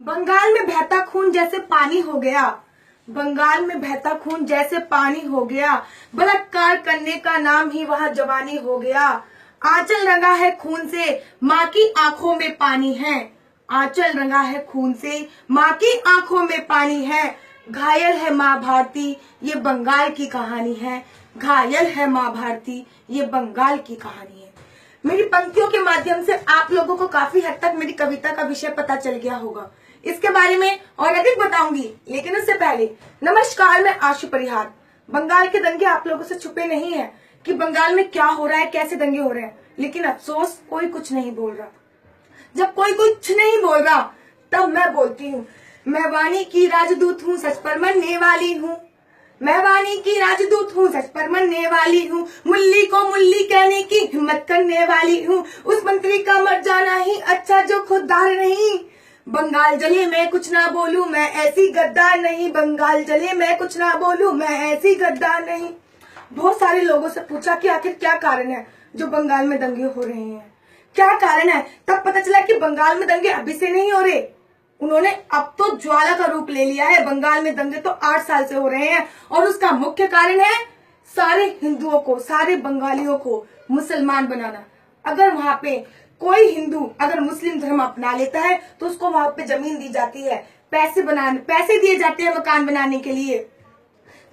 बंगाल में बहता खून जैसे पानी हो गया। बंगाल में बहता खून जैसे पानी हो गया। बलात्कार करने का नाम ही वहाँ जवानी हो गया। आंचल रंगा है खून से, माँ की आंखों में पानी है। आंचल रंगा है खून से, माँ की आंखों में पानी है। घायल है माँ भारती, ये बंगाल की कहानी है। घायल है माँ भारती, ये बंगाल की कहानी है। मेरी पंक्तियों के माध्यम से आप लोगों को काफी हद तक मेरी कविता का विषय पता चल गया होगा। इसके बारे में और अधिक बताऊंगी, लेकिन उससे पहले नमस्कार, मैं आशु परिहार। बंगाल के दंगे आप लोगों से छुपे नहीं है कि बंगाल में क्या हो रहा है, कैसे दंगे हो रहे हैं, लेकिन अफसोस कोई कुछ नहीं बोल रहा। जब कोई कुछ नहीं बोल रहा तब मैं बोलती हूँ। मैं वाणी की राजदूत हूँ, सच पर मरने वाली हूँ। मैं वाणी की राजदूत हूँ, सच पर मरने वाली हूँ। मुल्ली को मुल्ली कहने की हिम्मत करने वाली हूँ। उस मंत्री का मर जाना ही अच्छा जो खुददार नहीं। बंगाल जले मैं कुछ ना बोलूं, मैं ऐसी गद्दार नहीं। बंगाल जले मैं कुछ ना बोलूं, मैं ऐसी गद्दार नहीं। बहुत सारे लोगों से पूछा कि आखिर क्या कारण है जो बंगाल में दंगे हो रहे हैं, क्या कारण है। तब पता चला कि बंगाल में दंगे अभी से नहीं हो रहे, उन्होंने अब तो ज्वाला का रूप ले लिया है। बंगाल में दंगे तो 8 साल से हो रहे हैं और उसका मुख्य कारण है सारे हिंदुओं को, सारे बंगालियों को मुसलमान बनाना। अगर वहां पे कोई हिंदू अगर मुस्लिम धर्म अपना लेता है तो उसको वहां पे जमीन दी जाती है, पैसे दिए जाते हैं मकान बनाने के लिए।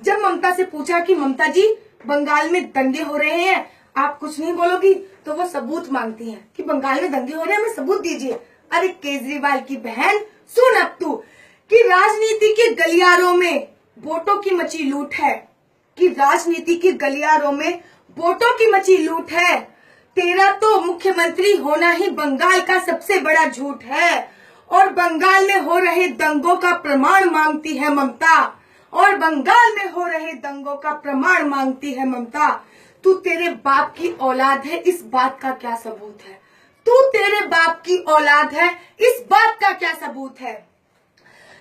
जब ममता से पूछा कि ममता जी बंगाल में दंगे हो रहे हैं, आप कुछ नहीं बोलोगी, तो वो सबूत मांगती हैं कि बंगाल में दंगे हो रहे हैं, हमें सबूत दीजिए। अरे केजरीवाल की बहन, सुन अब तू कि राजनीति के गलियारों में वोटों की मची लूट है, कि राजनीति के गलियारों में वोटों की मची लूट है। तेरा तो मुख्यमंत्री होना ही बंगाल का सबसे बड़ा झूठ है। और बंगाल में हो रहे दंगों का प्रमाण मांगती है ममता। और बंगाल में हो रहे दंगों का प्रमाण मांगती है ममता। तू तेरे बाप की औलाद है, इस बात का क्या सबूत है। तू तेरे बाप की औलाद है, इस बात का क्या सबूत है।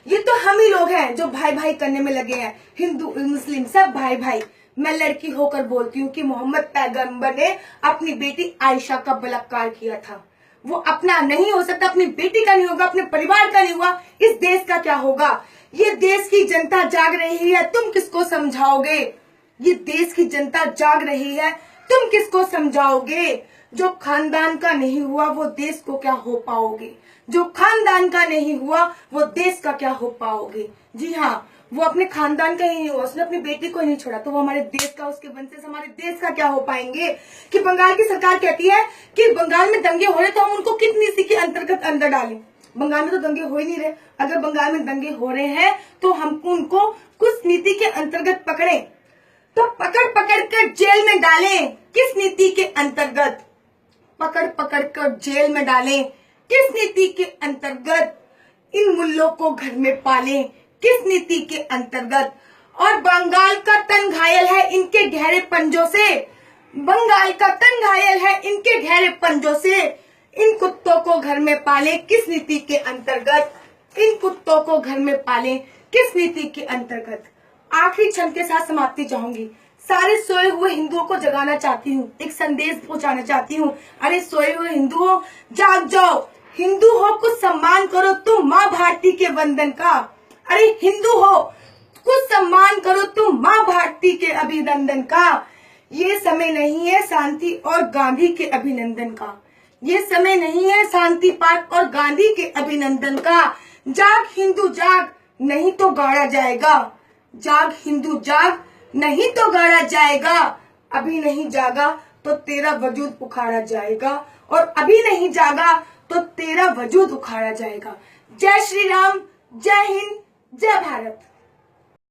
ये तो हम ही लोग हैं जो भाई भाई करने में लगे हैं, हिंदू मुस्लिम सब भाई भाई। मैं लड़की होकर बोलती हूँ कि मोहम्मद पैगंबर ने अपनी बेटी आयशा का बलात्कार किया था। वो अपना नहीं हो सकता, अपनी बेटी का नहीं होगा, अपने परिवार का नहीं हुआ, इस देश का क्या होगा। ये देश की जनता जाग रही है, तुम किसको समझाओगे। ये देश की जनता जाग रही है, तुम किसको समझाओगे। जो खानदान का नहीं हुआ वो देश को क्या हो पाओगे। जो खानदान का नहीं हुआ वो देश का क्या हो पाओगे। जी हाँ, वो अपने खानदान का ही नहीं हुआ, उसने अपनी बेटी को ही नहीं छोड़ा, तो वो हमारे देश का, उसके वंशज हमारे देश का क्या हो पाएंगे। कि बंगाल की सरकार कहती है कि बंगाल में दंगे हो रहे तो हम उनको किस नीति के अंतर्गत अंदर डालें। बंगाल में तो दंगे हो ही नहीं रहे। अगर बंगाल में दंगे हो रहे हैं तो हम उनको कुछ नीति के अंतर्गत पकड़े, तो पकड़ पकड़ कर जेल में डालें। किस नीति के अंतर्गत पकड़ पकड़ कर जेल में डालें, किस नीति के अंतर्गत। इन मुल्लों को घर में पालें, किस नीति के अंतर्गत। और बंगाल का तन घायल है इनके गहरे पंजों से। बंगाल का तन घायल है इनके गहरे पंजों से। इन कुत्तों को घर में पालें, किस नीति के अंतर्गत। इन कुत्तों को घर में पालें, किस नीति के अंतर्गत। आखिरी क्षण के साथ समाप्ति चाहूंगी। सारे सोए हुए हिंदुओं को जगाना चाहती हूँ, एक संदेश पहुंचाना चाहती हूँ। अरे सोए हुए हिंदुओं, जाग जाओ। हिंदू हो, कुछ सम्मान करो तुम माँ भारती के वंदन का। अरे हिंदू हो, कुछ सम्मान करो तुम माँ भारती के अभिनंदन का। ये समय नहीं है शांति और गांधी के अभिनंदन का। ये समय नहीं है शांति पार्क और गांधी के अभिनंदन का। जाग हिंदू जाग, नहीं तो गाड़ा जाएगा। जाग हिंदू जाग, नहीं तो गाड़ा जाएगा। अभी नहीं जागा तो तेरा वजूद उखाड़ा जाएगा, और अभी नहीं जागा तो तेरा वजूद उखाड़ा जाएगा। जय श्री राम, जय हिंद, जय भारत।